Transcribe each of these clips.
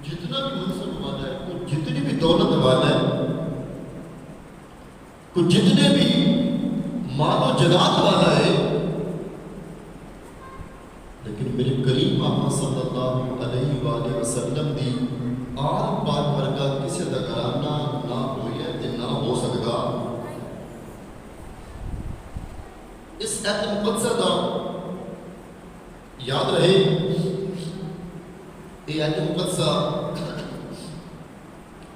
جتنا بھی منصب والا ہے، کوئی جتنی بھی دولت والا ہے، کوئی جتنے بھی مال و جگات والا ہے، لیکن میرے کریم آقا صلی اللہ علیہ وآلہ وسلم دی آل پاک ورگا کسی دا گھرانہ نہ ہوئی ہے تے نہ ہو سکتا۔ اس ایت مقدسہ دا یاد رہے، یہ ایت مقدسہ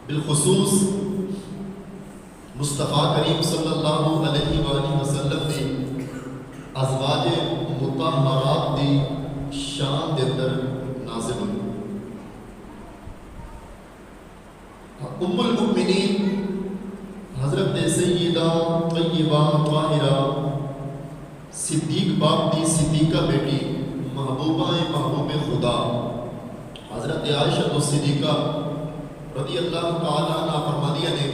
بالخصوص مصطفیٰ کریم صلی اللہ علیہ وآلہ وسلم نے ازواج مطہرات دی شان دے اندر نازل ہوئی۔ ام المؤمنین حضرت سیدہ طیبہ طاہرہ صدیق باپ دی صدیقہ بیٹی محبوبہ محبوب خدا حضرت عائشہ صدیقہ رضی اللہ تعالیٰ عنہ فرمادیا نے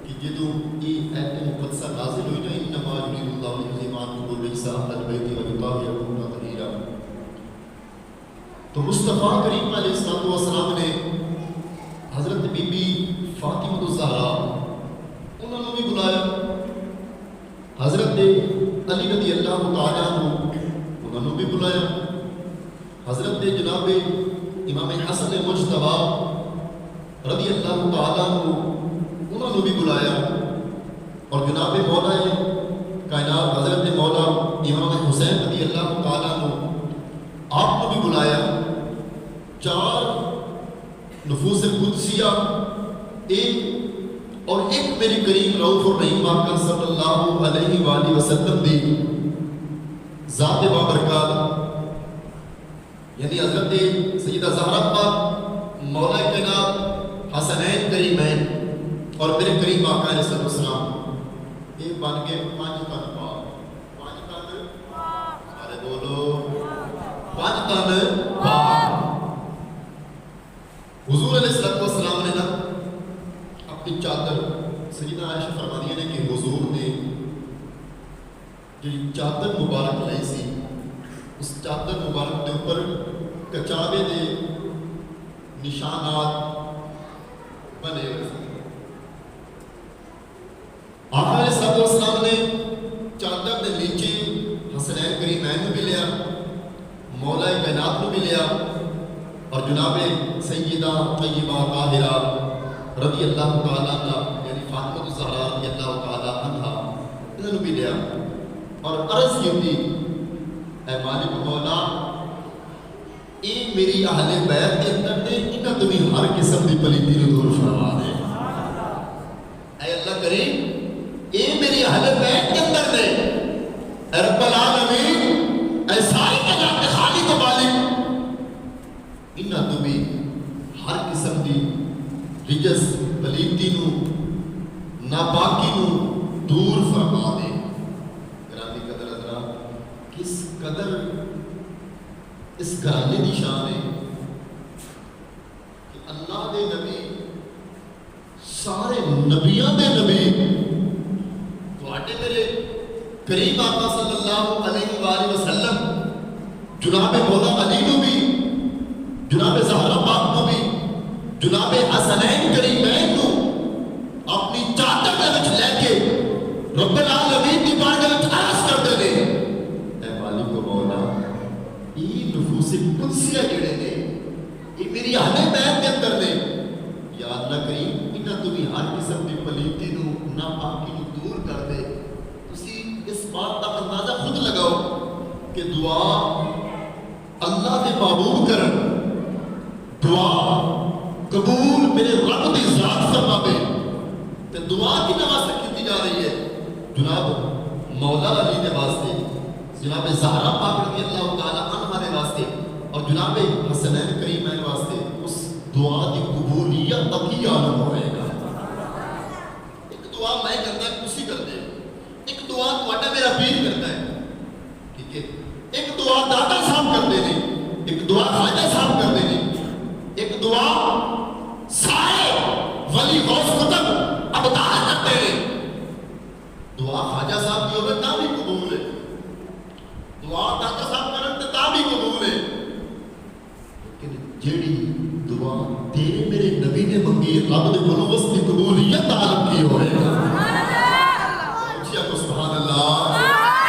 کہ جدو یہ ایت مقدسہ نازل ہوئی نا انما یرید اللہ لیذہب عنکم الرجس اہل البیت ویطہرکم تطہیرا، تو مصطفیٰ کریم علیہ السلام نے حضرت بی بی فاطمہ الزہرا انہوں نے بھی بلایا، حضرت علی رضی اللہ تعالیٰ عنہ انہوں نے بھی بلایا، حضرت جناب امام حسن مجتبیٰ رضی اللہ تعالیٰ عنہ انہوں نے بھی بلایا، اور جناب مولا کائنات حضرت مولا امام حسین رضی اللہ تعالیٰ عنہ آپ نے بھی بلایا۔ چار نفوس قدسیہ ایک اور ایک میری کریم رؤوف الرحیم آقا صلی اللہ علیہ وآلہ وسلم دی ذات بابرکات یعنی حضرت سیدہ زہرا پاک مولا کائنات حسنین کریمین اور میرے کریم آقا علیہ السلام یہ بن کے پانچ تن پاک، پانچ تن سارے بولو پانچ تن پاک۔ حضور علیہ السلام نے نا اپنی چادر سیدہ عائشہ فرماتی ہے کہ حضور نے جو چادر مبارک لائی سی اس چادر مبارک کے اوپر کچاوے دے نشانات بنے ہوئے تھے۔ آقا علیہ السلام نے چادر کے نیچے حسنین کریمین بھی لیا، مولا کائنات کو بھی لیا، اور جناب سیدہ طیبہ طاہرہ رضی اللہ تعالیٰ عنہ یعنی فاطمہ الزہرا رضی اللہ تعالیٰ عنہ انہوں نے بھی لیا، اور عرض کی تھی اے مالک مولا اے میری اہل بیت کے اندر نے انہاں تو بھی ہر قسم کی پلیتی نو دور فرما دے۔ اے اللہ کریم اے میری اہل بیت کے اندر نے، اے رب العالمین اے ساری کائنات کے خالق و مالک انہاں تو بھی ہر قسم کی رجس پلیتی نو ناپاکی نو دور فرما دے۔ گرامی قدر حضرات کس قدر اس گھرانے دی شان ہے کہ اللہ دے نبی سارے نبیوں دے نبی تواڈے میرے کریم آقا صلی اللہ علیہ وآلہ وسلم جناب مولا علی نو بھی، جناب زہرا پاک کو بھی، جناب حسنین کریمین کو اپنی چادر دے وچ لے کے رب العالمین دی بارگاہ وچ عرض کردے نے اے مالک و مولا یہ نفوس قدسیہ جڑے نے یہ میری اہل بیت کے اندر نے، یا اللہ کریم انہاں تو بھی ہر قسم دی پلیتی نو ناپاکی نو دور کر دے۔ تسی اس بات کا اندازہ خود لگاؤ کہ دعا اللہ دے محبوب کرن، دعا قبول میرے رب دی ذات فرماوے، تے دعا کی واسطے کی جا رہی ہے جناب مولا علی دے واسطے، جناب زہرا پاک رضی اللہ تعالی عنہ دے واسطے، اور جناب حسنین کریمین واسطے اس دعا دی قبولیت تک ہی عالم ہوئے گا۔ ایک دعا میں کرتا ہے کسی کر دے، ایک دعا تواڈا میرا پیر کرتا ہے، ٹھیک ہے، ایک دعا داتا صاحب کر دے نے، ایک دعا خواجہ صاحب کر دے نے، ایک دعا سارے ولی غوث قطب ابدال کرتے ہیں۔ دعا خواجہ صاحب کی ہوگی تا بھی قبول ہے، دعا داتا صاحب کرن تا بھی قبول ہے، لیکن جیڑی دعا تیرے میرے نبی نے منگی رب دے کولوں اس دی قبولیت عالم کی ہوئے گا۔ سبحان اللہ،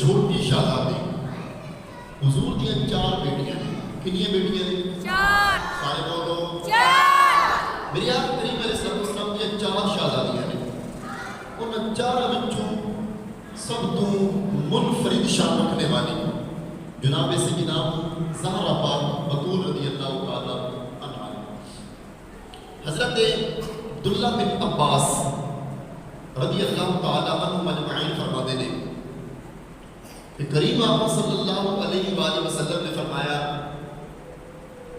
چھوٹی شہزادی حضور دیا 4 بیٹیاں نے. کنیاں بیٹیاں نے؟ 4. سارے بولو 4. میری آپ کریم علیہ السلام دیا 4 شہزادیاں نے. ان 4 بچوں سب تو منفرد شان رکھنے والی جناب سیدنا زہرا پاک بطول رضی اللہ تعالیٰ عنہ. حضرت عبداللہ بن عباس رضی اللہ تعالیٰ عنہ مجمعین فرماتے ہیں کہ کریم آقا صلی اللہ علیہ وآلہ وسلم نے فرمایا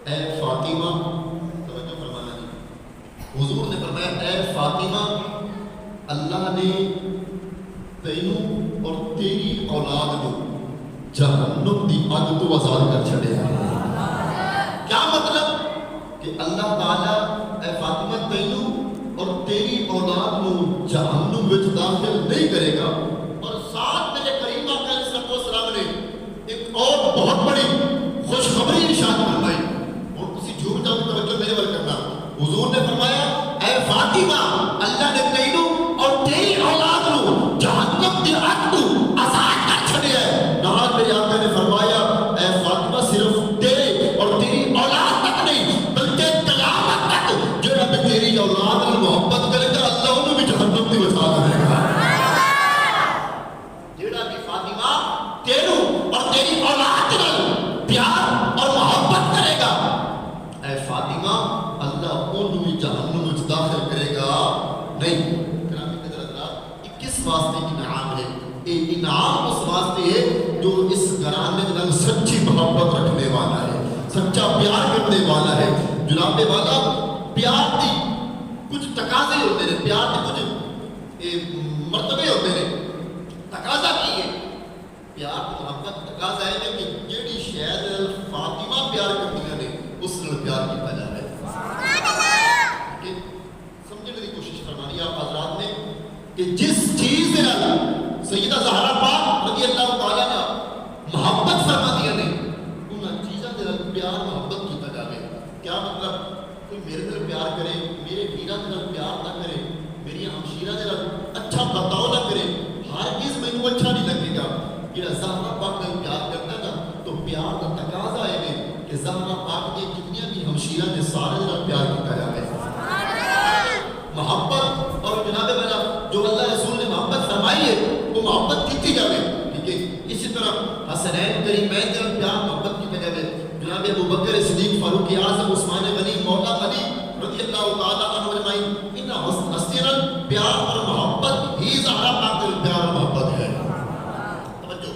اے فاطمہ، توجہ فرمانا جی، حضور نے فرمایا اے فاطمہ، اللہ نے تینوں اور تیری اولاد کو جہنم دی اگ تو آزاد کر چھڑیا. کیا مطلب کہ اللہ تعالیٰ اے فاطمہ تینوں اور تیری اولاد کو جہنم وچ داخل نہیں کرے گا. اور ساتھ میرے کریم آقا علیہ السلام نے ایک اور بہت بڑی خوشخبری ارشاد فرمائی. اور کسی جھوم جاؤ توجہ میرے پر کرنا. حضور نے فرمایا اے فاطمہ، اللہ نے تینوں اور تیری اولاد کو جہنم دی اگ تو آزاد کر چھڑیا ہے. نواز میرے آقا نے فرمایا اے فاطمہ، صرف تیرے اور تیری اولاد تک نہیں بلکہ قیامت تک جو رب تیری اولاد میں محبت کرے گا اللہ انہوں بھی جہنم دی بچا کرے گا. جیڑا بھی فاطمہ تیروں اور تیری اولاد میں پیار اور محبت کرے گا اے فاطمہ اللہ انہوں بھی جہنم میں داخل کرے گا نہیں. گرامی قدر حضرات، یہ کس واسطے انعام ہے؟ یہ انعام اس واسطے ہے جو اس گھرانے میں سچی محبت رکھنے والا ہے، سچا پیار کرنے والا ہے. جناب والا پیار دی کچھ تقاضے ہوتے ہیں، پیار دی کچھ مرتبے ہوتے ہیں. تقاضا کی ہے پیار دی محبت تقاضا ہے کہ جیڑی شاید فاطمہ پیار کرتی ہیں اس نے پیار کی وجہ ہے. سمجھنے کی کوشش فرمانی آپ حضرات نے کہ جس چیز سے سیدہ زہرا پاک رضی اللہ تعالیٰ نے محبت فرما دیا نے ان چیزوں کے پیار محبت کی وجہ ہے. کیا مطلب؟ کوئی میرے دل پیار کرے، میرے پیرا دل پیار نہ کرے، میری ہمشیرہ دل اچھا بتاؤ نہ کرے، ہر چیز میں اچھا نہیں لگے گا. یہ زہرا پاک دل پیار کرتا نا تو پیار کا تقاضا ہے کہ زہرا پاک کے جتنی بھی ہمشیرہ نے سارے دل پیار کی وجہ ہے. محبت اور جناب والا جو اللہ رسول نے محبت فرمائی ہے وہ محبت کتنی جاوے. ٹھیک ہے، اسی طرح حسنین کریمین کے پیار محبت کی وجہ ہے. جناب ابو بکر صدیق، فاروق اعظم، عثمان غنی، مولا علی رضی اللہ تعالیٰ عنہ اجمعین، ان ہستیوں پیار اور محبت ہی زہرا پاک کے پیار اور محبت ہے. توجہ،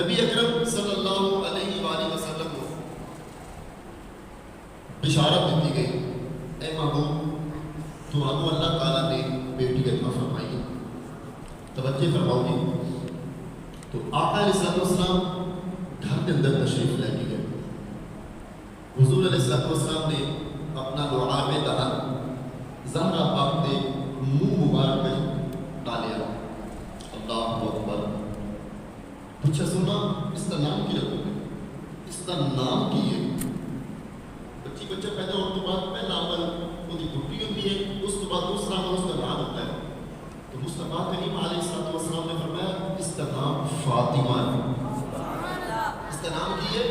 نبی اکرم صلی اللہ علیہ وآلہ وسلم کو بشارت دیتی گئی اے محبوب تمہارو اللہ تعالیٰ نے بیٹی عطا فرمائی ہے. توجہ فرماؤ گی. تو آقا علیہ السلام گھر کے اندر تشریف لے کے گئے. حضور علیہ السلام نے اپنا لعاب دہن زہرا پاک کے منہ مبارک میں ڈالیا. اللہ اکبر. پوچھا سنا اس کا نام کی رکھو گے؟ اس کا نام کی ہے. بچہ پیدا ہونے کے بعد پہلا عمل وہ گھٹی ہوتی ہے، اس کے بعد دوسرا عمل اس کا نام ہوتا ہے. تو مصطفیٰ کریم علیہ السلام نے فرمایا اس کا نام فاطمہ ہے. اس کا نام کی ہے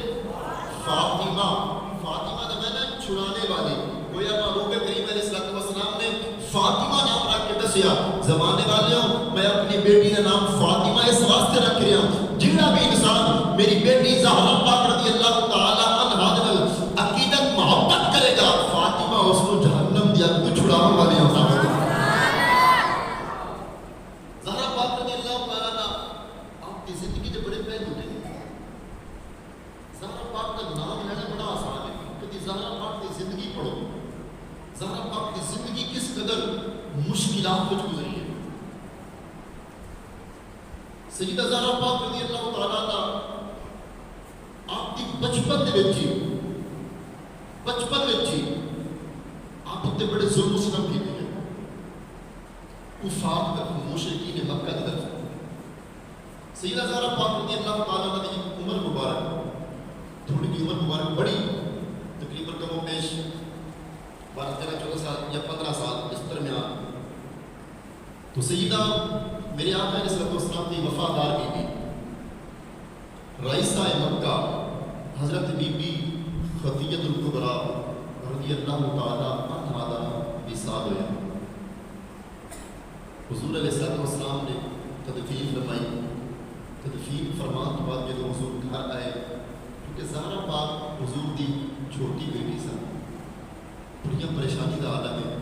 فاطمہ. فاطمہ کا میں نے چھڑانے والی. گویا محبوب کریم علیہ السلام نے فاطمہ نام رکھ کے دسیا زمانے والوں میں اپنی بیٹی کا نام فاطمہ اس واسطے رکھ رہا ہوں جہاں بھی انسان میری بیٹی زہرا پاک رضی اللہ تعالیٰ عنہا عقیدت محبت کرے گا فاطمہ اس کو جہنم دیا کو چھڑانے والی ہوں. زہرا پاک رضی اللہ تعالیٰ عنہ آپ کی زندگی کے بڑے پہلو ہیں. زہرا پاک کا نام لینا بڑا آسان ہے کیونکہ زہرا پاک کی زندگی پڑھو. زہرا پاک کی زندگی کس قدر مشکلات کچھ گزری ہے. سیدہ زہرا پاک رضی اللہ تعالیٰ عنہ آپ کی بچپن دے وچ آپ اتنے بڑے ظلم و ستم کیتے ہیں. کفار کی طرف، مشرکین مکہ کی طرف. سیدہ زہرا پاک رضی اللہ تعالیٰ عنہ کی عمر مبارک تھوڑی کی عمر مبارک بڑی تقریباً کم و بیش 12 13 14 سال یا 15 سال اس درمیان. تو سیدہ میرے آقا علیہ السلام کی وفادار بیوی رئیسہ مکہ حضرت بی بی خدیجہ الکبریٰ رضی اللہ تعالیٰ عنہا دا وصال ہویا. حضور علیہ السلام نے تدفین فرمائی. تدفین فرمان کے بعد جب حضور گھر آئے کیونکہ زہرا پاک حضور دی چھوٹی بیٹی سن, بڑی پریشانی کا عالم ہے.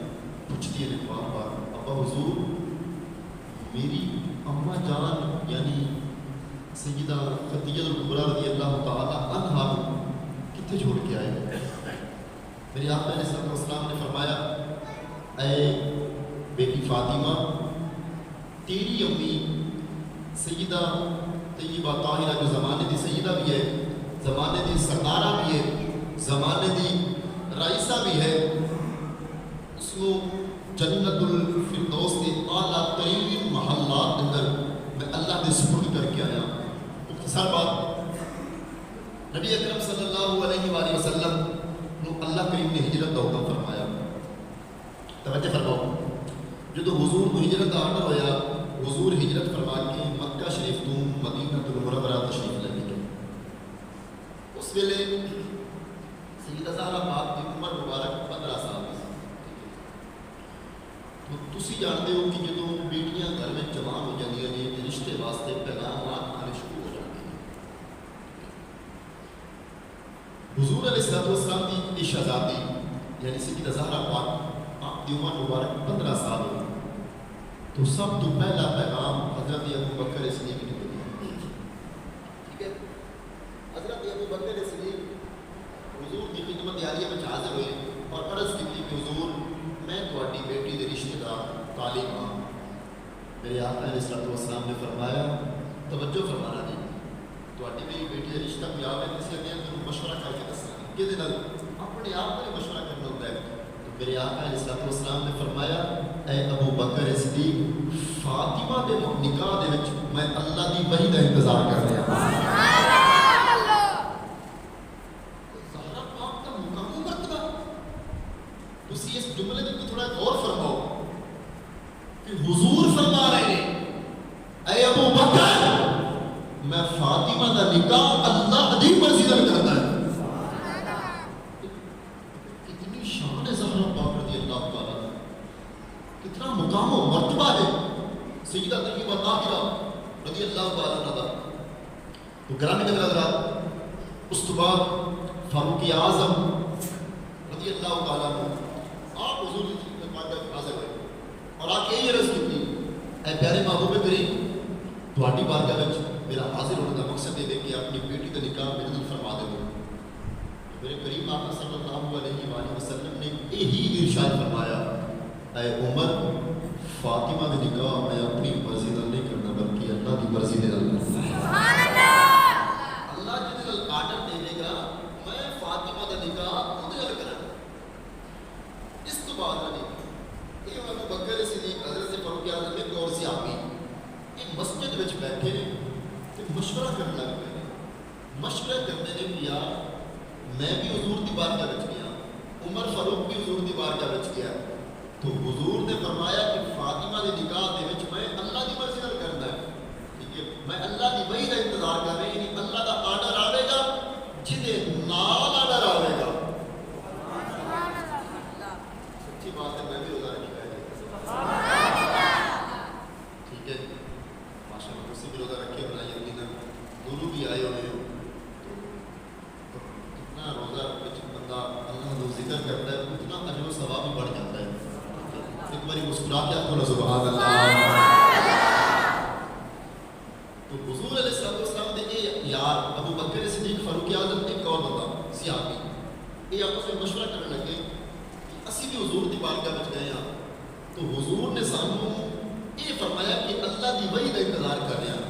پوچھتی ہے بار بار ابا حضور میری اماں جان یعنی سیدہ خدیجہ الکبریٰ رضی اللہ تعالیٰ عنہا کتنے چھوڑ کے آئے. میرے آقا علیہ السلام نے فرمایا اے بیٹی فاطمہ تیری امی سیدہ طیبہ طاہرہ جو زمانے دی سیدہ بھی ہے, زمانے دی سردارہ بھی ہے, زمانے دی رئیسہ بھی ہے, اس کو جنت الفردوس کے اعلیٰ ترین محلات اندر میں اللہ نے سپرد کر کے آیا. مختصر بات, نبی اکرم صلی اللہ علیہ وآلہ وسلم نو اللہ کریم نے ہجرت کا حکم فرمایا. توجہ فرماؤ, جو حضور کو ہجرت کا آرڈر ہویا, حضور ہجرت فرما کے مکہ شریف تو مدینہ المنورہ تشریف لے گئے. اس ویلے سیدہ زہرا پاک کی عمر مبارک 15 سال کی. تو تسی جانتے ہو کہ جدوں بیٹیاں گھر میں جوان ہو جاندیاں نے رشتے واسطے پیغامات آنے شروع ہو جاتے ہیں. حضور علیہ السلام کی شہزادی یعنی سیدہ زہرا پاک آپ کی عمر مبارک 15 سال ہو, تو سب تو پہلا پیغام حضرت ابو بکر صدیق نے دیا. ٹھیک ہے, حضرت ابو بکر صدیق حضور کی خدمت عالیہ میں حاضر ہوئے اور عرض کی کہ حضور میں تھوڑی بیٹی دے رشتے دار تعلیم ہاں. میرے آقا علیہ السلام نے فرمایا توجہ فرمانا جی, تھوڑی میری بیٹی کا رشتہ بھی آوے کسی نے مشورہ کر کے دسنا کہ اپنے آپ میں مشورہ کرنا ہوتا ہے. تو میرے آقا علیہ السلام نے فرمایا اے ابو بکر صدیق فاطمہ دے نکاح دے وچ میں اللہ دی وحی دا انتظار کر رہا ہوں. زہرا پاک کا مقام مرتبہ تسی اس جملے میں تھوڑا غور فرماؤ کہ حضور فرما رہے ہیں اے ابو بکر میں فاطمہ دا نکاح اللہ دی مرضی نال کرنا ہے. کتنی شان ہے زہرا پاک رضی اللہ تعالیٰ, کتنا مقام و مرتبہ ہے سیدہ طیبہ طاہرہ رضی اللہ تعالیٰ عنہ. تو گرامی نظر حضرات, اس کے بعد فاروق اعظم رضی اللہ تعالیٰ عنہ آپ حضور کی خدمت میں حاضر ہوئے اور آپ یہی عرض کی اے پیارے محبوب کریم تھوڑی بارگاہ وچ میرا حاضر ہونے کا مقصد یہ ہے کہ اپنی بیٹی کا نکاح میرے دل فرما دے. میرے کریم آقا صلی اللہ علیہ وآلہ وسلم نے یہی ارشاد فرمایا اے عمر فاطمہ کے نکاح میں اپنی مرضی نال نہیں کرنا بلکہ اللہ کی مرضی نال کرنا. اللہ جس نال آرڈر دے گا میں فاطمہ کا نکاح اودے نال کرنا. اس تو بعد نہیں یہ ابو بکر صدیق حضرت فاروق اعظم نے اور صحابی ایک مسجد وچ بیٹھے تے مشورہ کرنے لگ پے. مشورہ کرنے نے کہ یار میں بھی حضور دی بارگاہ وچ گیا, عمر فاروق بھی حضور دی بارگاہ وچ گیا, تو حضور نے فرمایا کہ فاطمہ دے نکاح دے وچ میں اللہ دی مرضی نال کرنا ہے. ٹھیک ہے, میں اللہ دی وحی دا انتظار کر رہا ہوں, یعنی اللہ دا آرڈر آوے گا جدے نال آرڈر آوے گا. سچی بات ہے, میں بھی روزہ رکھا ہے. ٹھیک ہے, ماشاء اللہ تسی بھی روزہ رکھے ہونا, یقینا گرو بھی آئے ہوئے ہو. اتنا روزہ بندہ اللہ کا ذکر کرتا ہے اتنا اجر و ثواب بھی بڑھ جاتا ہے. ایک باری مسکرا کے آپ کو سبحان اللہ. تو حضور علیہ السلام نے یار ابو بکر صدیق فاروق اعظم ایک اور بندہ صحابی یہ آپس میں مشورہ کرنے لگے کہ اسی بھی حضور دی بارگاہ وچ گئے ہاں, تو حضور نے سانوں یہ فرمایا کہ اللہ دی وحی دا انتظار کر رہے ہیں.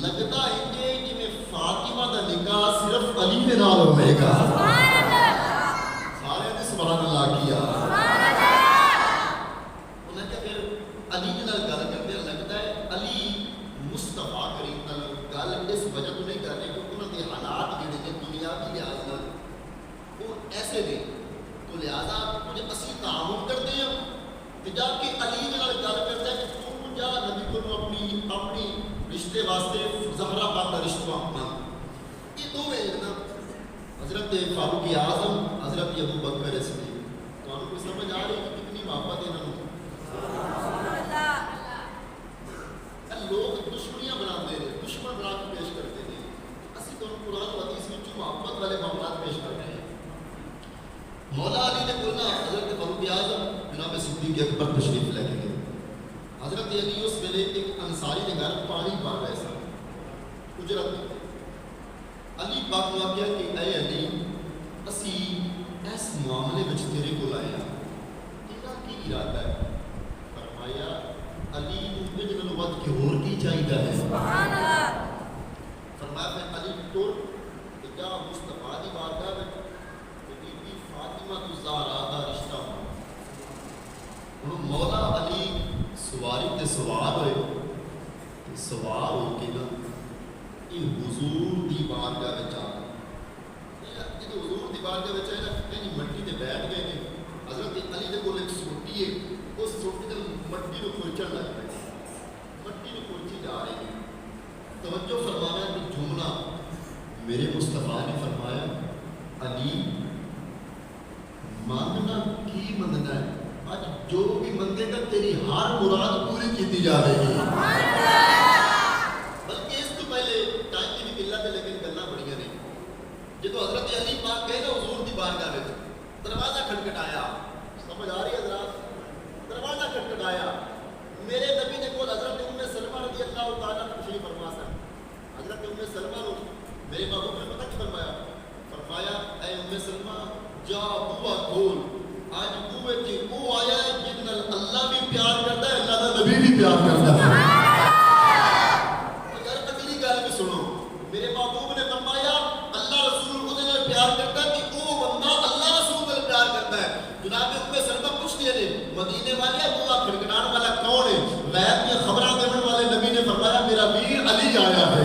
لگتا ہے کہ میں فاطمہ دا نکاح صرف علی دے نال ہوئے گا. سارے نے سبحان اللہ کیا. انہیں کہ پھر علی دے نال گل کرتے ہیں, لگتا ہے علی مصطفیٰ کریم نال گل اس وجہ تو نہیں کر رہے کہ انہوں نے حالات جڑے نے دنیاوی لحاظ نال وہ ایسے نے, تو لہذا مجھے اسی تعامل کرتے ہیں. جا کے علی دے نال گل کرتا ہے کہ تم جا نبی کو اپنی دے واسطے زہرا پاک کا رشتہ من یہ دو ہے نا حضرت فاروق اعظم حضرت ابو بکر صدیق تو آپ کو سمجھ آ رہی ہے کہ کتنی محبت ہے انہوں لوگ دشمنیاں بنا دے رہے دشمن بنا کے پیش کرتے ہیں اسی تو قرآن و حدیث میں جو محبت والے معاملات پیش کر رہے ہیں مولا علی نے بولنا حضرت فاروق اعظم جناب صدیق اکبر تشریف لے کے گئے حضرت علی اس ویلے ایک انصاری کے گھر پانی بھر رہے سن اجرت علی پاک نے کہا کہ اے علی اسی اس معاملے میں تیرے کو لایا تیرا کی ارادہ ہے فرمایا علی نے جنہوں وقت کی اور کی چاہیے ہے سبحان اللہ فرمایا میں علی ٹور کہ جا مصطفیٰ دی بارگاہ میں بی بی فاطمہ الزہرا دا رشتہ ہوں مولا علی سواری تے سوار ہوئے سوار ہو کے نا یہ حضور دی بارگاہ میں جا جب حضور دی بارگاہ میں چاہے نا کہیں مٹی تے بیٹھ گئے ہیں حضرت علی دے کول ایک سوٹی ہے اس سوٹی تے مٹی کو کھرچن لگ پائے مٹی کو کھرچی جا رہی ہے توجہ فرمانا ہے کہ جملہ میرے مصطفیٰ نے فرمایا علی مانگنا کی منگنا ہے آج جو بھی منگے گا تیری ہر مراد پوری کی جا رہی ہے بلکہ اس تو پہلے ٹائم کی بھی قلت ہے لیکن گلنا بڑھیا نہیں جب حضرت علی پاک گئے نا حضور دی بارگاہ میں دروازہ کھٹکھٹایا سمجھ آ رہی ہے حضرات دروازہ کھٹکھٹایا میرے نبی نے کہا حضرت ام سلمہ رضی اللہ تعالیٰ تشریف فرما سن حضرت ام سلمہ نے میرے محبوب نے پتہ کیا فرمایا اے ام سلمہ جا بوا کھول آج بوے تھی وہ آیا ہے جن اللہ بھی پیار کرتا ہے اللہ کا نبی بھی پیار کرتا ہے اگر اگلی گل بھی سنو میرے محبوب نے فرمایا اللہ رسول کو دے پیار کرتا ہے کہ وہ بندہ اللہ رسول کو پیار کرتا ہے جناب ام سلمہ پوچھ دیا نے مدینے والے بوا کھڑکڑان والا کون ہے غیب کی خبراں دینے والے نبی نے فرمایا میرا ویر علی آیا ہے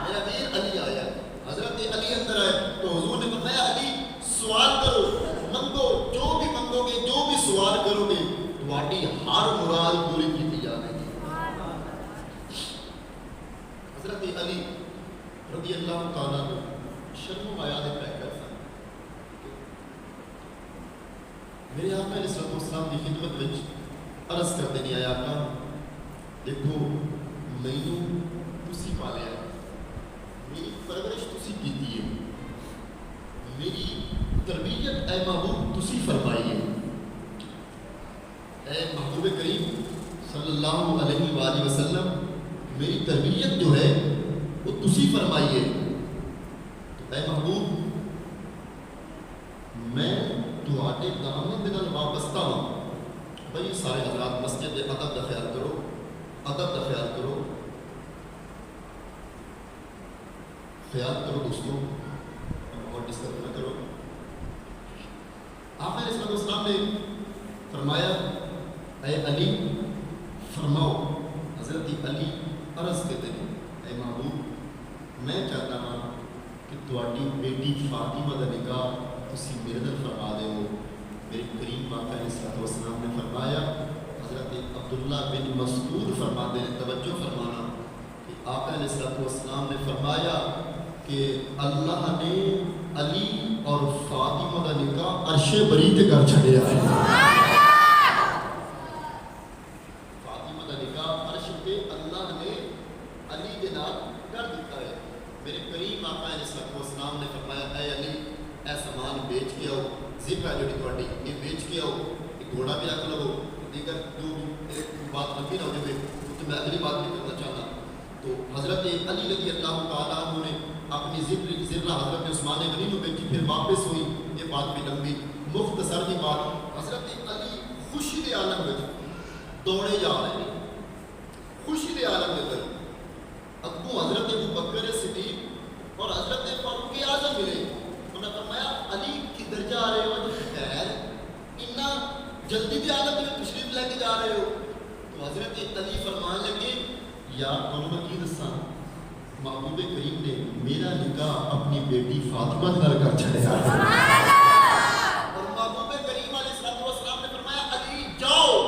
میرا ویر علی آیا ہے حضرت علی اندر آئے تو حضور نے فرمایا علی سوال کرو منگو جو بھی منگو گے جو بھی سوال کرو گے تمہاری ہر مراد پوری کی جائے گی حضرت علی رضی اللہ تعالیٰ نے شرم و حیا دے پیکر سن میرے آقا علیہ السلام کی خدمت وچ عرض کرتے نہیں آیا آقا دیکھو مینوں تسی پالیا میری پرورش تسی کیتی ہے میری تربیت اے محبوب تسی فرمائیے اے محبوب کریم صلی اللہ علیہ وآلہ وسلم میری تربیت جو ہے وہ تسی فرمائیے تو اے محبوب میں تواڈے دامن دے نال وابستہ ہوں بھائی سارے حضرات مسجد دے ادب دا خیال کرو دوستوں اور ڈسکس نہ کرو آپ علیہ السلام نے فرمایا اے علی فرماؤ حضرت علی عرض کرتے ہیں اے محبوب میں چاہتا ہوں کہ تواڈی بیٹی فاطمہ دا نکاح تسی میرے نال فرما دے ہو میرے کریم آقا علیہ السلام نے فرمایا حضرت عبداللہ بن مسعود فرماتے ہیں توجہ فرمانا کہ آقا علیہ السلام نے فرمایا کہ اللہ نے علی اور فاطمہ دا نکاح عرش بری تے کر چھڑیا ہے فاطمہ دا نکاح عرش تے اللہ نے علی دے نال کر دیتا ہے میرے کریم آقا علیہ السلام نے فرمایا اے علی اے سامان بیچ کے آؤ زپ ہے جوڑی تواڈی یہ بیچ کے آؤ ایک گھوڑا بھی رکھ لو دیگر جو ایک بات لمبی نہ ہو جائے تو میں اگلی بات بھی کرنا چاہتا تو حضرت علی رضی اللہ تعالیٰ عنہ نے اپنی ذرہ حضرت عثمان غنی کو بیچی پھر واپس ہوئی یہ بات بھی لمبی مختصر کی بات حضرت علی خوشی دے عالم میں دوڑے جا رہے ہیں خوشی دے عالم میں اندر ابو حضرت ابو بکر صدیق اور حضرت فاروق اعظم ملے انہوں نے فرمایا علی کدھر جا رہے ہو خیر اتنا جلدی بھی عالم میں تشریف لے کے جا رہے ہو تو حضرت علی فرمان لگے یا انہوں نے کی دساں محبوب کریم نے میرا نکاح اپنی بیٹی فاطمہ سے کر چھڑیا اور محبوب کریم علیہ السلام نے فرمایا علی جاؤ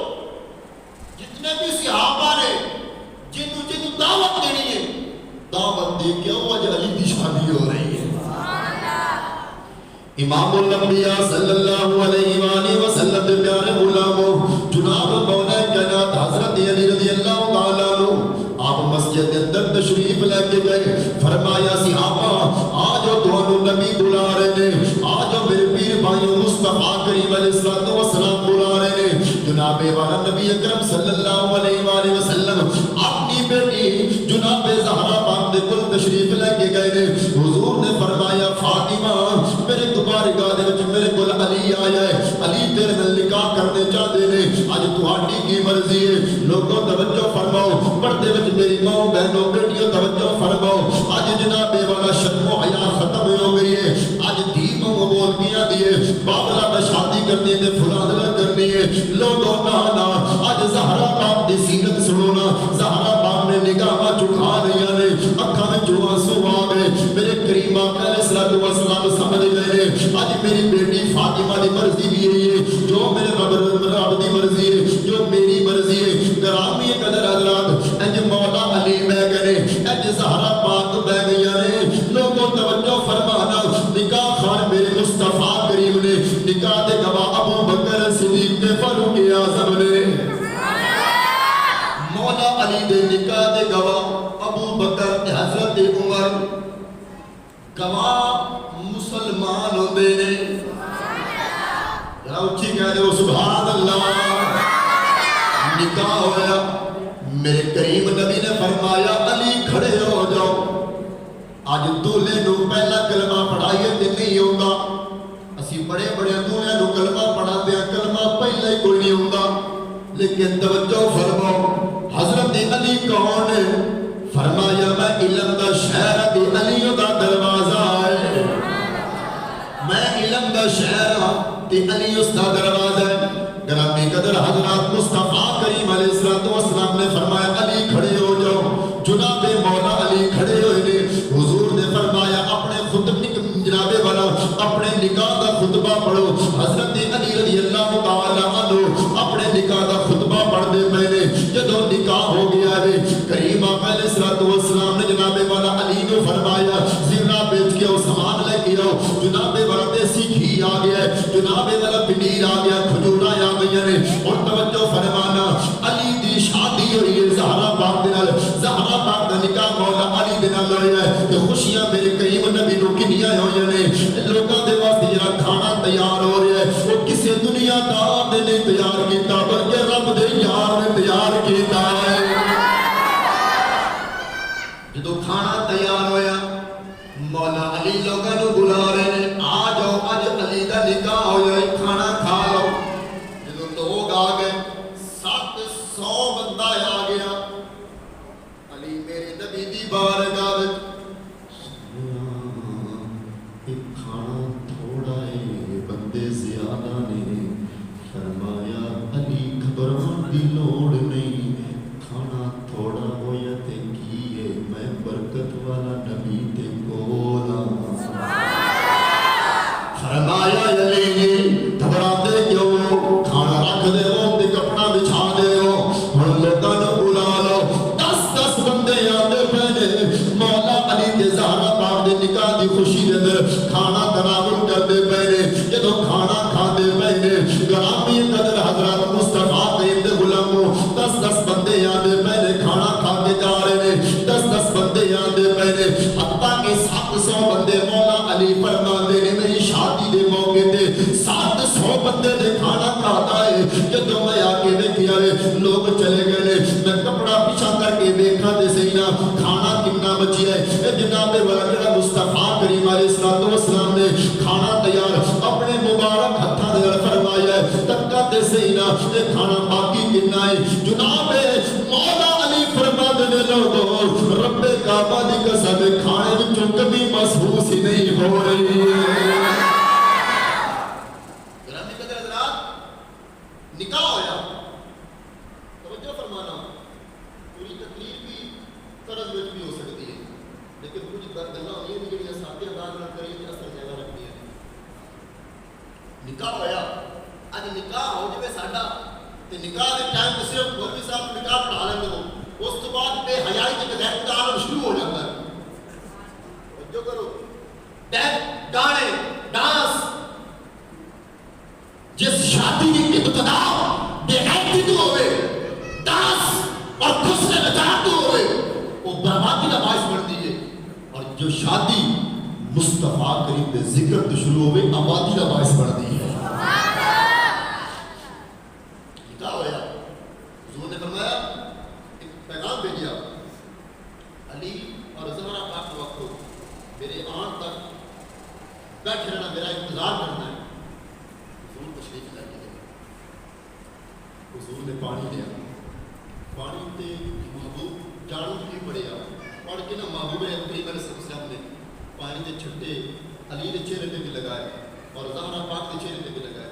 جتنے بھی صحابہ نے جنہوں دی کیوں اج علی دی شادی ہو رہی ہے. امام الانبیاء صلی اللہ علیہ وآلہ وسلم دے پیارے غلاموں جناب مولا کائنات حضرت علی رضی اللہ تعالیٰ عنہ آپ مسجد کے اندر تشریف لے کے گئے. فرمایا صحابہ آجو تھانو نبی بلا رہے نے, آجو میرے پیر بھائیوں مصطفیٰ کریم علیہ السلام بلا رہے نے. جناب والا نبی اکرم صلی اللہ علیہ وآلہ وسلم اپنی بیٹی جناب زہرا پاک دے کل تشریف لے کے گئے نے. حضور نے فرمایا فاطمہ میرے بارگاہ دے وچ میرے کول علی آیا ہے, علی تیرے نال نکاح کرنے چاہتے نے, اج تہاڈی کی مرضی ہے. لوگوں توجہ فرماؤ, پردے وچ میری ماں بہنوں بیٹیوں توجہ فرماؤ. اج جناب والا شرم و حیا ختم ہو گئی ہے. اج دی ماں بول گیا دیے بابلا میں شادی کرنی تے فلاں کرنی ہے. لوگوں نا اج زہرا پاک دی سیرت سنو نا, زہرا پاک نے نگاہاں چکھا لیا نے, اکھاں وچ آنسو آ گئے. میرے کریم آقا علیہ الصلوۃ والسلام سمجھ گئے آج میری بیٹی فاطمہ دی مرضی بھی ہے, جو میرے رب دی مرضی ہے, جو میری مرضی ہے. گرامی قدر حضرات انج مولا علی بہ گئے, انج زہرا پاک بہ گئی نے. لوگوں توجہ فرمانا, نکاح خان میرے مصطفیٰ کریم نے, نکاح دے گواہ ابو بکر صدیق تے فاروق اعظم نے. مولا علی دے نکاح دے گواہ ابو بکر تے حضرت عمر گواہ مسلمان ہوندے نے. ذرا اچھی کہہ دو سبحان اللہ. نکاح ہویا, میرے کریم نبی نے فرمایا علی کھڑے ہو جاؤ. اج دولے نو پہلا کلمہ پڑھائیے تے نہیں ہوندا. اسی بڑے بڑے دولے نو کلمہ پڑھاتے ہیں, کلمہ پہلا ہی کوئی نہیں ہوندا. لیکن توجہ فرماؤ حضرت علی کون ہے؟ فرمایا میں علم دا شہر تے علی دا دروازہ ہے. میں علم دا شہر ہاں تے علی اس دا دروازہ ہے. گرامی قدر حضرات مصطفیٰ کریم علیہ السلام نے فرمایا علی کھڑے ہو جاؤ. جناب مولا علی کھڑے ہوئے نے. حضور نے فرمایا اپنے خطبہ جناب والا اپنے نکاح دا خطبہ پڑھو. حضرت علی رضی اللہ تعالیٰ عنہ اپنے نکاح دا خطبہ پڑھ دے پہلے جدو نکاح ہو گیا ہے کریم آقا علیہ السلام نے جناب والا علی کو فرمایا زیورہ بیچ کے سامان لے کے آؤ. جناب والا دیسی گھی آ گیا ہے, جناب والا پنیر آ گیا, کھجورا آ گئی نے. اور توجہ فرمانا علی دی شادی ہوئی ہے زہرا پاک دے نال. زہرا پاک دا نکاح مولا علی دے نال ہویا ہے. تے خوشیاں میرے کریم نبی نو کنیاں ہوئیاں نے. لوکاں دے واسطے جڑا کھانا تیار ہو رہا ہے وہ کسے دنیا دار نے نہیں تیار کیتا بلکہ رب دے یار نے تیار کیتا ہے. جدو کھانا تیار ہویا مولا علی لوگاں نو بلا رہے ہیں, آ جاؤ اج علی دا نکاح ہویا ہے, کھانا کھا لو. جدو لوگ آ گئے 700 بندہ آ گیا. علی میرے نبی دی بارگاہ وچ کھانا تھوڑا ہے بندے زیادہ نے. فرمایا علی گھبراؤن دی لوڑ نہیں, کھانا تھوڑا ہویا تے کی ہے میں برکت والا نبی تے کولا. فرمایا علی گھبراتے کیوں, کھانا رکھ دے ہو تے کپڑا بچھا دے ہو, ہن لوگاں نوں بلا لو. 10 بندے آندے پے. مولا علی تے زہرا پاک دے نکاح دی خوشی دے اندر کھانا تناول کردے پے نے. جدو کھانا کھاندے پے نے گرامی قدر حضرات مصطفیٰ کریم دے غلاموں 10 بندے آندے پے نے, کھانا کھا کے جا رہے نے. 10 بندے آندے پے نے, حتیٰ کہ 700 بندے مولا علی فرماندے نے میری شادی دے موقع تے 700 بندے نے کھانا کھاتا ہے. جدو میں آ کے دیکھیا ہے لوگ چلے گئے نے, میں کپڑا پیچھا کر کے دیکھا تے صحیح نا کھانا کتنا بچیا ہے. اے جناب والا جڑا مصطفیٰ کریم علیہ السلام نے کھانا تیار اپنے مبارک ہتھاں دے فرمایا ہے, تکا تے صحیح نا اے کھانا باقی کتنا ہے. جناب مولا علی فرماندے نے لوگوں رب کعبہ دی قسم کھانے وچوں کبھی محسوس ہی نہیں ہو رہی ہے. گرامی قدر حضرات نکاح ہویا, توجہ فرمانا پوری تقریر بھی طرز وچ بھی ہو سکتی ہے لیکن کچھ گلاں ہوئی ہیں جڑیاں سادے انداز نال کری تے اثر زیادہ رکھدی ہیں. نکاح ہویا, اج نکاح ہو جائے ساڈا تے نکاح دے ٹائم تے صرف مولوی صاحب نکاح پڑھا لیندے ہو, اس تو بعد بے حیائی تے غیرت دا عالم شروع ہو جاتا ہے. گانے ڈانس جس شادی کی ابتدا بے حیثیت تو ہوئے ڈانس اور خسرے بچار تو ہوئے وہ بربادی کا باعث بنتی ہے اور جو شادی مصطفیٰ کریم کے ذکر تو شروع ہوئے آبادی کا باعث بنتی ہے کیا ہویا حضور نے فرمایا ایک پیغام بھیجا علی اور زہرا پاک کے وقت میرے آن تک بیٹھے رہنا میرا انتظار کرنا ہے حضور تشریف لے کے حضور نے پانی لیا پانی تے محبوب جانو کی پڑیا پڑھ کے نا محبوب کریم علیہ السلام نے پانی دے چھٹے علی دے چہرے پہ بھی لگائے اور زہرا پاک دے چہرے پہ بھی لگائے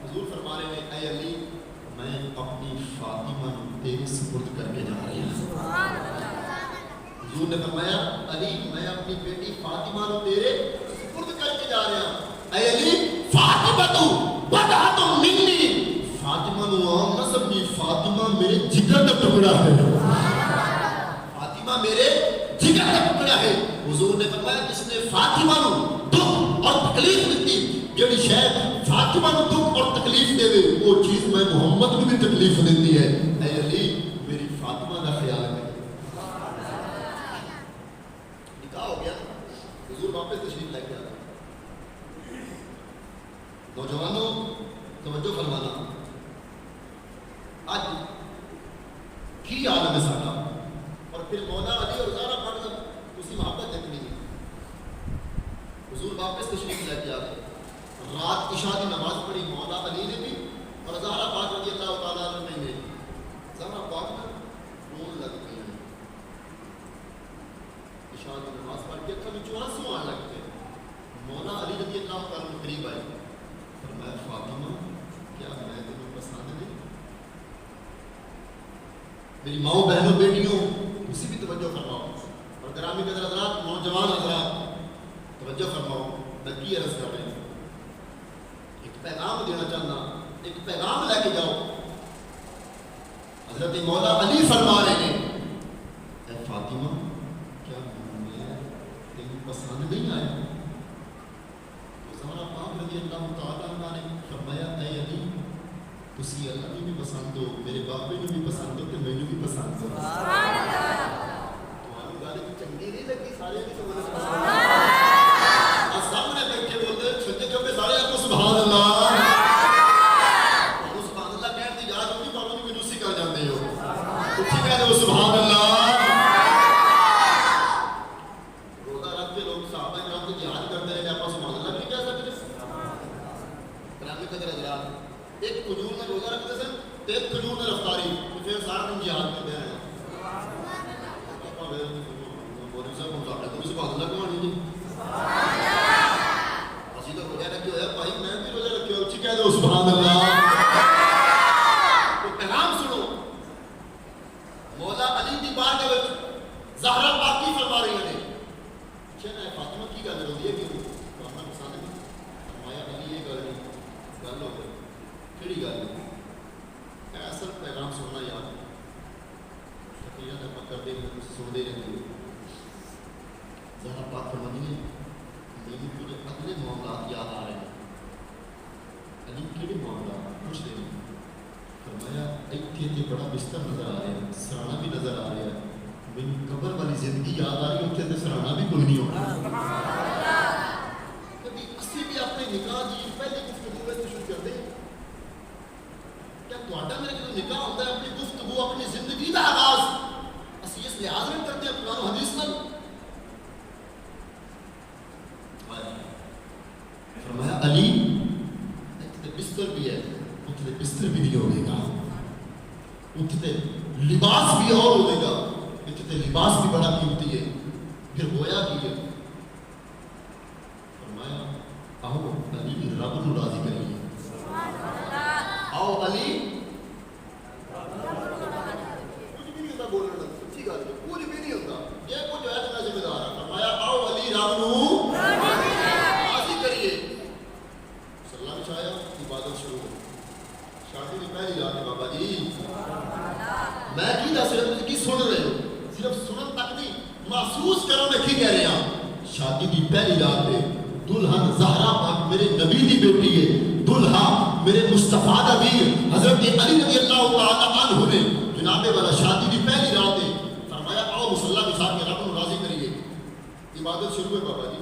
حضور فرما رہے ہیں اے علی میں اپنی فاطمہ تیرے سپرد کر کے جا رہی ہوں حضور نے فرمایا علی میں اپنی بیٹی فاطمہ کو تیرے سپرد کر کے جا رہا ہوں اے علی فاطمہ تو بڑا تو منی فاطمہ نو عام نہ سمجھی فاطمہ میرے جگر کا ٹکڑا ہے فاطمہ میرے جگر کا ٹکڑا ہے حضور نے فرمایا کس نے فاطمہ نو دکھ اور تکلیف دیتی جڑی شاید فاطمہ نو دکھ اور تکلیف دے وہ چیز میں محمد کو بھی تکلیف دیتی ہے اے علی میری فاطمہ کا خیال ہے نکاح ہو گیا حضور واپس تشریف لے کے آ گئے نوجوانوں توجہ فرمانا آج کی عالم ہے ساڈا اور پھر مولا علی اور زہرا پاک کا اسی محبت دیکھنی ہے حضور واپس تشریف لے کے آ گئے رات عشاء کی نماز پڑھی مولا علی نے بھی اور زہرا پاک رضی اللہ تعالیٰ عنہ نے بھی زہرا پاک نے رون لگ گئی عشاء کی نماز پڑھ کے کبھی آنسو آنے لگتے مولا علی رضی اللہ تعالیٰ عنہ قریب آئے فرمایا فاطمہ کیا میں تمہیں پسند نہیں میری ماؤں بہنوں بیٹیوں اسی بھی توجہ فرماؤ اور گرامی قدر حضرات نوجوان حضرات توجہ فرماؤ میں کی عرض کر رہے ہیں ایک پیغام دینا چاہنا ایک پیغام لے کے جاؤ حضرت مولا علی فرما رہے ہیں اے فاطمہ کیا میں تمہیں پسند نہیں آیا زہرا پاک رضی اللہ تعالیٰ عنہ نے فرمایا اے علی تسی اللہ نے بھی پسند ہو میرے باپے نے بھی پسند ہو کہ میں نے بھی پسند ہو تمہاری گالی کی چنگی نہیں لگی سارے بھی سمجھے پسند اور سامنے بیٹھے بولتے چھتے چھپے سارے آپ کو سبحان اللہ اور سبحان اللہ کہنے دی یاد ہوتی پاپا نے بھی دوسری کر جاتے ہو اٹھی کہتے ہو سبحان اللہ روزہ رکھ کے لوگ صحابہ کرام کو جہاد کرتے رہے آپ سبحان اللہ نہیں کہہ سکتے گرامی قدر حضرات ایک کھجور میں روزہ رکھتے تھے ایک کھجور میں رفتاری پھر سارا دن جہاد کرتے ہیں مولوی صاحب ہم ساڈے کو بھی سبحان اللہ کہانی جی اسی تو روزہ رکھے ہوئے بھائی میں بھی روزہ رکھے ہوئے اچھی کہہ دو سبحان اللہ تو پیغام سنو مولا علی دی بارگاہ وچ زہرا پاک کی فرما رہی ہیں اچھا نا فاطمہ کی گل ہوندی ہے کہ فرما پسند نہیں فرمایا علی یہ گل نہیں گل ہو گئی کیڑی گل ہے اصل پیغام سننا یاد تقریباً کرتے ہیں سنتے رہتے ہو زہرا پاک فرماتی ہیں میری مجھے اگلے معاملات یاد آ رہے ہیں علی کیڑے معاملات پوچھ دے فرمایا ایک تے بڑا بستر نظر آ رہا ہے سرانا بھی نظر آ رہا ہے میری قبر والی زندگی یاد آ رہی ہے اتنے سرانا بھی کوئی نہیں ہونا کبھی اسی بھی اپنے نکاح کی پہلے گفتگو میں شروع کر دیں کیا تہاڈا میرا جو نکاح ہوتا ہے اپنی گفتگو اپنی زندگی کا آغاز اسی اس لحاظ میں کرتے ہیں قرآن و حدیث میں فرمایا علی اتنے بستر بھی ہے اتنے بستر بھی نہیں ہوگے گا اتنے لباس بھی اور ہوگے گا اتنے لباس بھی بڑا قیمتی ہے پھر ہویا بھی ہے فرمایا آؤ علی رب کو راضی کریے آؤ علی کچھ بھی نہیں ہوتا بولنا اچھی گل ہے کچھ بھی نہیں ہوتا یہ کچھ ہے تو میں ذمہ دار ہے فرمایا آؤ علی رب کو راضی کریے سلام چاہیا عبادت شروع شادی کی پہلی رات ہے بابا جی میں کی دس رہا ہوں کی سن رہے ہو صرف سنن تک نہیں محسوس کرو میں کی کہہ رہا ہوں شادی شادی دی پہلی رات ہے دلہن زہرا پاک میرے نبی دی بیٹی ہے دلہا میرے مصطفیٰ دا ویر حضرت علی رضی اللہ تعالیٰ عنہ نے جناب والا شادی دی پہلی رات ہے فرمایا آؤ مصلی بچھا کے رب کو راضی کریے عبادت شروع ہے بابا جی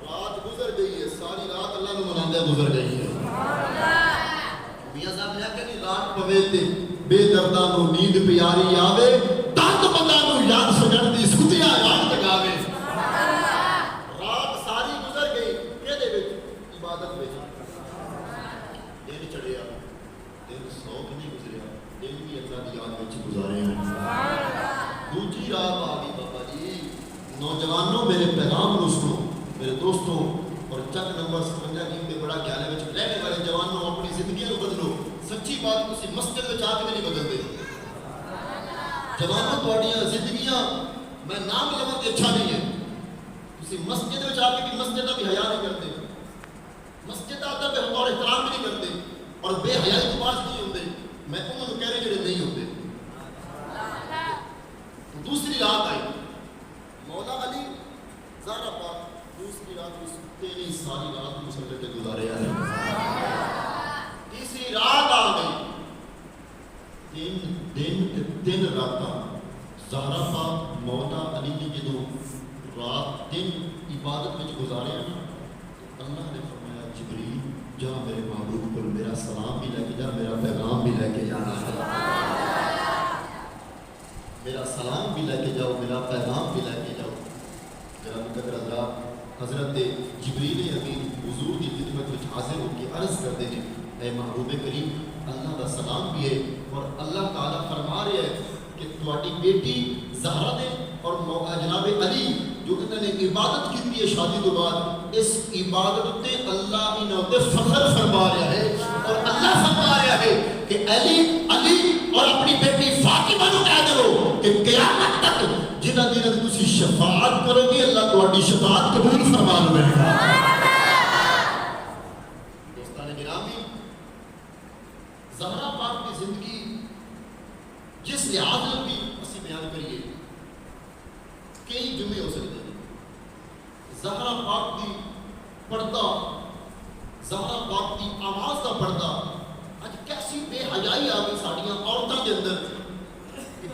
رات گزر گئی ہے ساری رات اللہ نے مناندہ گزر گئی ہے میاں صاحب نے کہا کہ رات پویتے بے دردانو نیند پیاری آوے تاک بندانو یاد سجن دی سکتیا یاد تکاوے رات ساری گزر گئی کہ دے بیچ عبادت بیچ دن چڑھیا دن سوک نہیں گزریا دن بھی اللہ دی یاد بیچ گزارے ہیں دوجی رات آگئی بابا جی نوجوانوں میرے پیغام نو سنو میرے دوستوں اور چک نمبر 57 گیم کے بڑا گیالے میں رہنے والے جوانوں اپنی زندگیوں کو بدلو سچی بات کسی مسجد میں چاہ کے نہیں بدلتے جوانوں تھوڑیاں زندگیاں میں نام لوگوں کی اچھا نہیں ہے کسی مسجد میں چاہ کے بھی مسجد بھی حیا نہیں کرتے مسجد آتا پہ اور احترام بھی نہیں کرتے اور بے حیائی تو پاس نہیں ہوتے میں انہوں نے کہہ رہے جڑے نہیں ہوتے دوسری رات آئی مولا علی زہرا پاک دوسری رات بھی سکتے نہیں ساری رات مسلح کے گزارے آئے تیسری رات آ گئی دن راتا زہرا پاک مولا علی نے جدو رات دن عبادت میں گزارے ہیں اللہ نے فرمایا جبریل جا میرے محبوب کو میرا سلام بھی لے کے جا میرا پیغام بھی لے کے جانا ہے میرا سلام بھی لے کے جاؤ میرا پیغام بھی لے کے جاؤ میرا مقدر حضرات حضرت جبریل امین حضور کی خدمت میں حاضر ہو کے عرض کرتے ہیں اے محبوب کریم اللہ کا سلام بھی ہے اور اللہ تعالیٰ فرما رہے ہیں کہ تمہاری بیٹی زہرا نے اور جناب علی جو انہوں نے عبادت کی ہے شادی کے بعد اس عبادت تے اللہ انہوں نے فخر فرما رہا ہے اور اللہ فرما رہا ہے کہ علی اور اپنی بیٹی فاطمہ کو کہہ دو کہ قیامت تک جنہ دن تسی شفاعت کرو گے اللہ تمہاری شفاعت قبول فرما لے گا دوستان گرامی زہرا پاک کی زندگی جس لحاظ میں بھی اسی بیان کریے کئی جمعے ہو سکتے ہیں زہرا پاک کی پردہ زہرا پاک کی آواز کا پردہ آج کیسی بے حیائی آ گئی ساڑیاں عورتوں کے اندر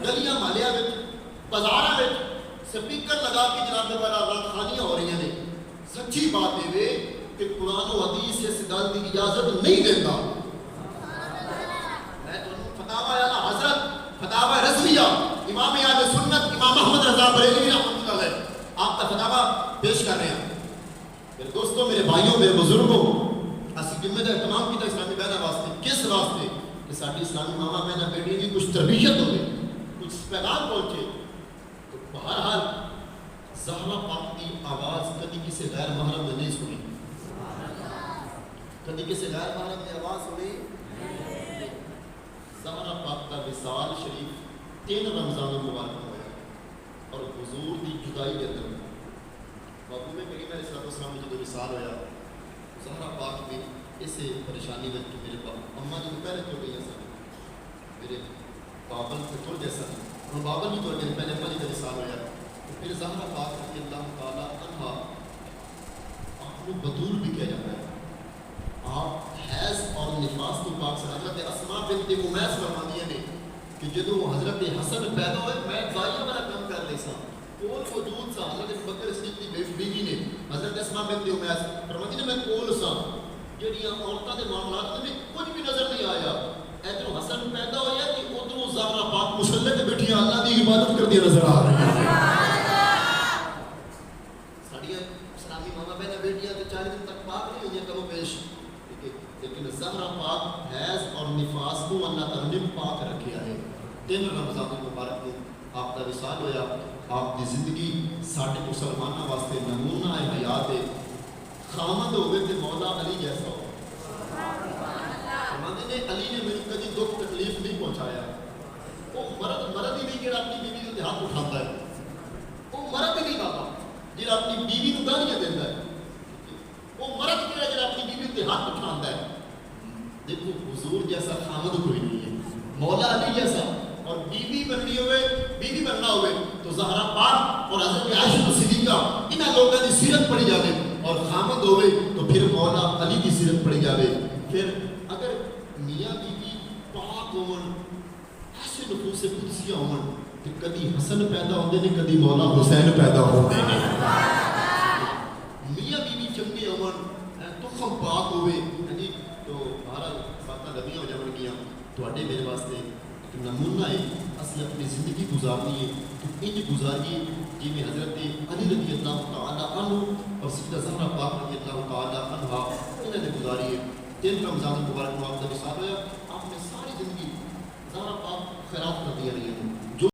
گلیاں مالیاں میں بازاراں میں سپیکر لگا کے جناب والا رات خانیاں ہو رہی ہیں سچی بات ہے کہ قرآن و حدیث اس گل کی اجازت نہیں دیتا میں تو فتاوی اعلیٰ حضرت فتاوی رضویہ امام اہل سنت امام احمد رضا بریلوی رحمۃ اللہ علیہ آپ کا فتاوی پیش کر رہے ہیں میرے دوستوں میرے بھائیوں میرے بزرگوں اسی ذمہ دار تمام کی اسلامی بہنوں واسطے کس واسطے کہ ساری اسلامی ماما بہنوں بیٹیوں کی کچھ تربیت ہو گئی کچھ پیغام پہنچے تو بہرحال زہرا پاک کی آواز کبھی کسی غیر محرم نے نہیں سنی کبھی کسی غیر محرم نے آواز سنی زہرا پاک کا وصال شریف 3 رمضان مبارک ہوا اور حضور کی جدائی کے اندر محبوب کریم علیہ السلام میں جب وصال ہوا زہرا پاک میں اسے پریشانی میں کہ میرے اماں جو پہلے تو گئی سن میرے بابل سے تر جیسا اور بابل بھی تر گئے پہلے اماں جی کا وصال ہوا تو پھر زہرا پاک رضی اللہ تعالیٰ عنہ آپ کو بطول بھی کہا جاتا ہے آپ حیض اور نفاس تو پاک سے حضرت اسماء بنت امیس فرماتی ہیں کہ جدو حضرت حسن پیدا ہوئے میں دائیاں والا کام کر لے سا کول وجود سا حضرت بکر صدیق کی بیوی نے حضرت اسماء بنت امیس فرماتی نے میں کول سا جڑیاں عورتوں کے معاملات میں کچھ بھی نظر نہیں آیا ادھر حسن پیدا ہویا کہ ادھر زہرا پاک مصلی تے بیٹھی اللہ دی عبادت کرتی نظر آ رہی ہیں ساڑیاں اسلامی ماما بہنیں بیٹیاں تو 4 دن تک پاک نہیں ہوئی کم و بیش لیکن زہرا پاک حیض اور نفاس کو اللہ تعالی نے پاک رکھیا ہے 3 رمضان مبارک میں آپ کا وصال ہویا آپ کی زندگی ساڈے مسلمانوں واسطے نمونہ ہے حیات ہے خامد ہوئے تے مولا علی جیسا ہو فرماتے نے علی نے میرے کبھی دکھ تکلیف نہیں پہنچایا وہ مرد ہی نہیں جڑا اپنی بیوی کو ہاتھ اٹھاتا ہے وہ مرد ہی نہیں بابا جڑا اپنی بیوی کو گالیاں دیتا ہے وہ مرد جڑا اپنی بیوی کو ہاتھ اٹھاتا ہے دیکھو حضور جیسا خامد کوئی نہیں ہے مولا علی جیسا اور بیوی بننی ہوئے بیوی بننا ہوئے تو زہرا پاک اور حضرت عائشہ صدیقہ سیدہ انہاں لوگوں کی سیرت پڑھی جائے اور خامد ہوئے تو پھر مولا علی کی سیرت پڑھی جائے. پھر اگر میاں بیوی پاک ہون ایسے نفوس قدسیہ ہون تو کدی حسن پیدا ہوندے نے کدی مولا حسین پیدا ہوندے نے. میاں بیوی چنگے ہون تخم پاک ہوئے تو بہرحال باتاں لمبیاں ہو جان گیاں. تواڈے میرے واسطے ایک نمونہ ہے اسی اپنی زندگی گزارنی ہے تو انج گزاریے جی میں حضرت علی رضی اللہ تعالیٰ عنہ اور سیدہ زہرا پاک رضی اللہ تعالیٰ عنہا انہوں نے گزاری ہے. 3 رمضان المبارک کو آپ کا وصال ہوا. آپ نے ساری زندگی زہرا پاک خیرات کر دیا رہی ہے.